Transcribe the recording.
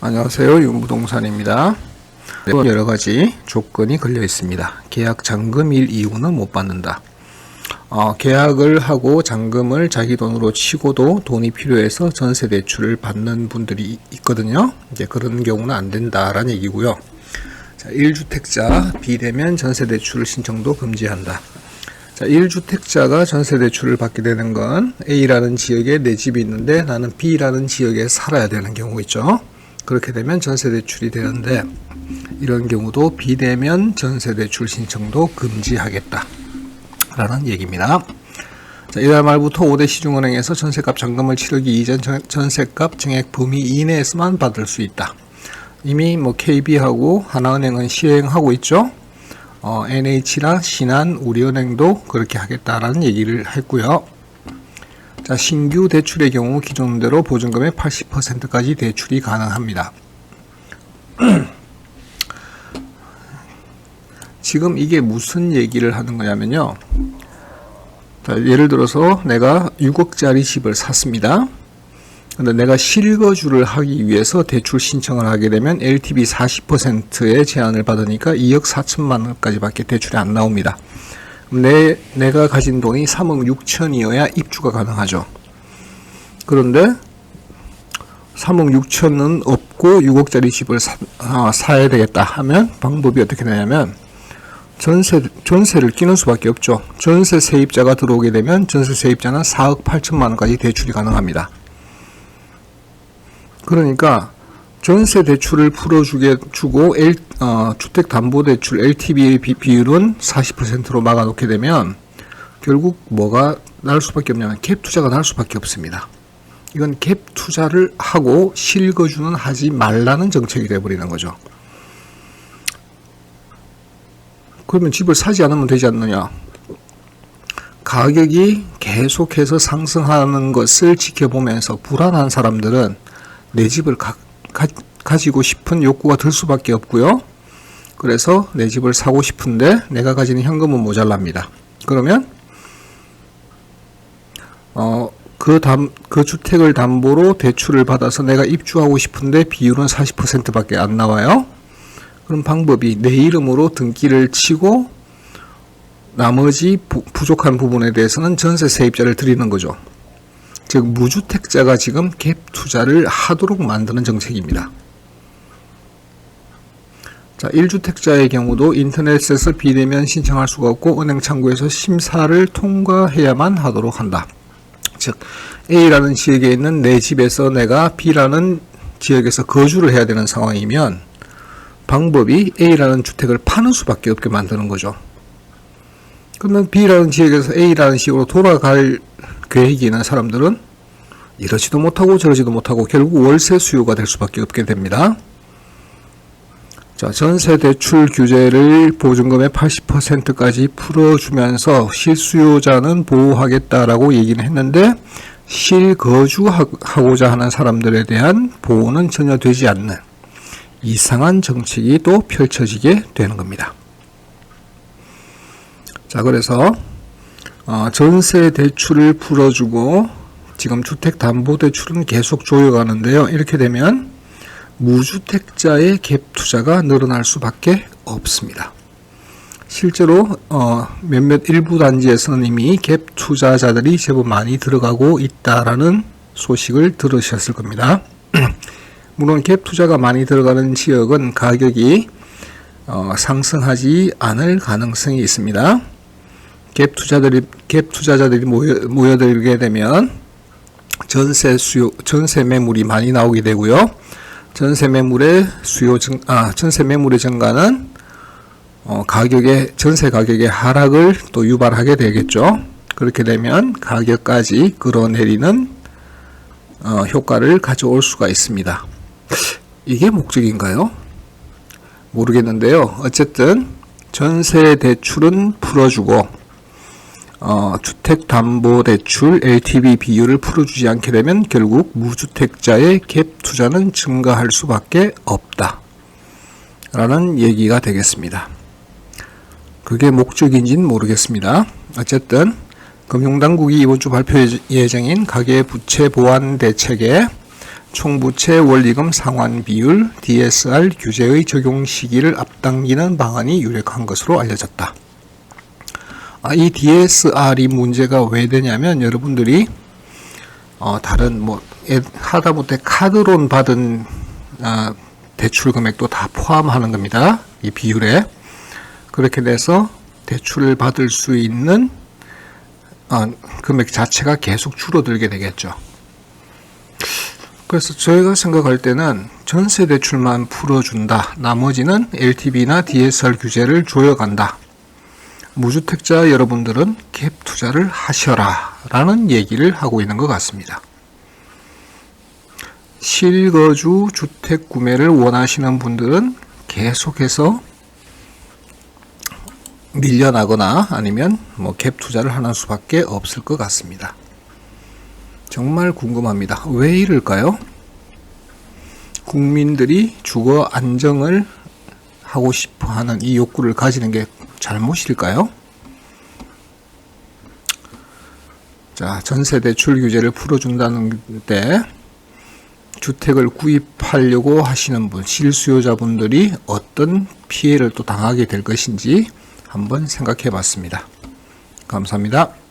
안녕하세요. 윤부동산입니다. 여러가지 조건이 걸려 있습니다. 계약 잔금일 이후는 못 받는다. 계약을 하고 잔금을 자기 돈으로 치고도 돈이 필요해서 전세 대출을 받는 분들이 있거든요. 이제 그런 경우는 안 된다라는 얘기고요. 자, 1주택자 비대면 전세 대출 신청도 금지한다. 자, 1주택자가 전세 대출을 받게 되는 건 A라는 지역에 내 집이 있는데 나는 B라는 지역에 살아야 되는 경우 있죠. 그렇게 되면 전세 대출이 되는데 이런 경우도 비대면 전세 대출 신청도 금지하겠다 라는 얘기입니다. 자, 이달 말부터 5대 시중은행에서 전세값 잔금을 치르기 이전 전세값 증액 범위 이내에서만 받을 수 있다. 이미 KB하고 하나은행은 시행하고 있죠. NH나 신한, 우리은행도 그렇게 하겠다라는 얘기를 했고요. 자, 신규 대출의 경우 기존대로 보증금의 80%까지 대출이 가능합니다. 지금 이게 무슨 얘기를 하는 거냐면요. 자, 예를 들어서 내가 6억짜리 집을 샀습니다. 근데 내가 실거주를 하기 위해서 대출 신청을 하게 되면 LTV 40%의 제한을 받으니까 2억 4천만 원까지 밖에 대출이 안 나옵니다. 내가 가진 돈이 3억 6천이어야 입주가 가능하죠. 그런데 3억 6천은 없고 6억짜리 집을 사야 되겠다 하면 방법이 어떻게 되냐면 전세를 끼는 수밖에 없죠. 전세 세입자가 들어오게 되면 전세 세입자는 4억 8천만 원까지 대출이 가능합니다. 그러니까 전세 대출을 풀어주고 주택담보대출 LTV 비율은 40%로 막아놓게 되면 결국 뭐가 날 수밖에 없냐면 갭 투자가 날 수밖에 없습니다. 이건 갭 투자를 하고 실거주는 하지 말라는 정책이 되어버리는 거죠. 그러면 집을 사지 않으면 되지 않느냐. 가격이 계속해서 상승하는 것을 지켜보면서 불안한 사람들은 내 집을 가지고 싶은 욕구가 들 수밖에 없고요. 그래서 내 집을 사고 싶은데 내가 가지는 현금은 모자랍니다. 그러면 그 주택을 담보로 대출을 받아서 내가 입주하고 싶은데 비율은 40%밖에 안 나와요. 그럼 방법이 내 이름으로 등기를 치고 나머지 부족한 부분에 대해서는 전세 세입자를 드리는 거죠. 즉 무주택자가 지금 갭 투자를 하도록 만드는 정책입니다. 자, 1주택자의 경우도 인터넷에서 비대면 신청할 수가 없고 은행 창구에서 심사를 통과해야만 하도록 한다. 즉 A라는 지역에 있는 내 집에서 내가 B라는 지역에서 거주를 해야 되는 상황이면 방법이 A라는 주택을 파는 수밖에 없게 만드는 거죠. 그러면 B라는 지역에서 A라는 지역으로 돌아갈 계획이 있는 사람들은 이러지도 못하고 저러지도 못하고 결국 월세 수요가 될 수밖에 없게 됩니다. 자, 전세 대출 규제를 보증금의 80%까지 풀어주면서 실수요자는 보호하겠다라고 얘기는 했는데 실거주하고자 하는 사람들에 대한 보호는 전혀 되지 않는 이상한 정책이 또 펼쳐지게 되는 겁니다. 자, 그래서 전세 대출을 풀어주고 지금 주택담보대출은 계속 조여가는데요. 이렇게 되면 무주택자의 갭 투자가 늘어날 수밖에 없습니다. 실제로 몇몇 일부 단지에서는 이미 갭 투자자들이 제법 많이 들어가고 있다라는 소식을 들으셨을 겁니다. 물론 갭 투자가 많이 들어가는 지역은 가격이 상승하지 않을 가능성이 있습니다. 갭 투자자들이 모여들게 되면 전세 매물이 많이 나오게 되고요. 전세 매물의 증가는 전세 가격의 하락을 또 유발하게 되겠죠. 그렇게 되면 가격까지 끌어내리는 효과를 가져올 수가 있습니다. 이게 목적인가요? 모르겠는데요. 어쨌든 전세 대출은 풀어주고 주택담보대출 LTV 비율을 풀어주지 않게 되면 결국 무주택자의 갭 투자는 증가할 수밖에 없다 라는 얘기가 되겠습니다. 그게 목적인지는 모르겠습니다. 어쨌든 금융당국이 이번 주 발표 예정인 가계부채 보완 대책에 총부채 원리금 상환 비율 DSR 규제의 적용 시기를 앞당기는 방안이 유력한 것으로 알려졌다. 이 DSR이 문제가 왜 되냐면 여러분들이 다른 하다못해 카드론 받은 대출 금액도 다 포함하는 겁니다. 이 비율에. 그렇게 돼서 대출을 받을 수 있는 금액 자체가 계속 줄어들게 되겠죠. 그래서 저희가 생각할 때는 전세 대출만 풀어준다. 나머지는 LTV나 DSR 규제를 조여간다. 무주택자 여러분들은 갭 투자를 하셔라 라는 얘기를 하고 있는 것 같습니다. 실거주 주택 구매를 원하시는 분들은 계속해서 밀려나거나 아니면 갭 투자를 하는 수밖에 없을 것 같습니다. 정말 궁금합니다. 왜 이럴까요? 국민들이 주거 안정을 하고 싶어 하는 이 욕구를 가지는 게 잘못일까요? 자, 전세 대출 규제를 풀어준다는 때 주택을 구입하려고 하시는 분, 실수요자분들이 어떤 피해를 또 당하게 될 것인지 한번 생각해 봤습니다. 감사합니다.